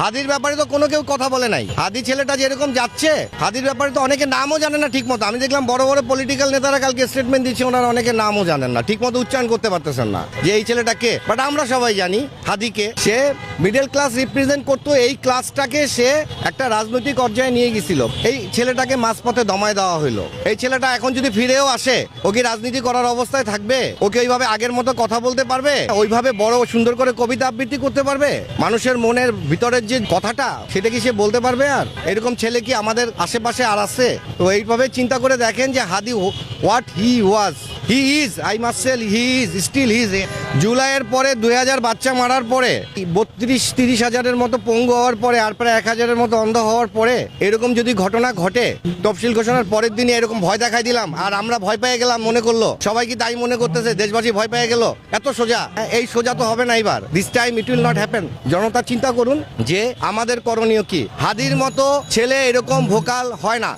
হাদির ব্যাপারে তো কোনো কেউ কথা বলে নাই। হাদি ছেলেটা যেরকম যাচ্ছে, হাদির ব্যাপারে তো অনেকে নামও জানে না ঠিক মতো। আমি দেখলাম বড় বড় পলিটিক্যাল নেতারা কালকে স্টেটমেন্ট দিচ্ছে, ওনারা অনেকে নামও জানেন না, ঠিক মতো উচ্চারণ করতে পারতেছেন না যে এই ছেলেটা কে। বাট আমরা সবাই জানি হাদিকে, সে মিডল ক্লাস রিপ্রেজেন্ট করতো। এই ক্লাসটাকে সে একটা রাজনৈতিক পর্যায়ে নিয়ে গেছিল। এই ছেলেটাকে মাঝপথে দমায় দেওয়া হলো। এই ছেলেটা এখন যদি ফিরেও আসে, ও কি রাজনীতি করার অবস্থায় থাকবে? ওকে ওইভাবে আগের মতো কথা বলতে পারবে? ওইভাবে বড় সুন্দর করে কবিতা আবৃত্তি করতে পারবে? মানুষের মনের ভিতরের যে কথাটা, সেটা কি সে বলতে পারবে? আর এরকম ছেলে কি আমাদের আশেপাশে আর আছে? তো এইভাবে চিন্তা করে দেখেন যে Hadi what he was, he is, I must say, he is still he is. জুলাইয়ের পরে 2000 বাচ্চা মারার পরে, 32-30 হাজারের মতো পঙ্গু হওয়ার পরে, আর প্রায় 1000-এর মতো অন্ধ হওয়ার পরে এরকম যদি ঘটনা ঘটে, তফসিল ঘোষণার পরের দিনে এরকম ভয় দেখাই দিলাম আর আমরা ভয় পেয়ে গেলাম মনে করলো, সবাই কি তাই মনে করতেছে দেশবাসী ভয় পেয়ে গেল? এত সোজা? এই সোজা তো হবে না এবার। This time it will not happen. জনতা চিন্তা করুন যে আমাদের করণীয় কি। হাদির মতো ছেলে এরকম ভোকাল হয় না।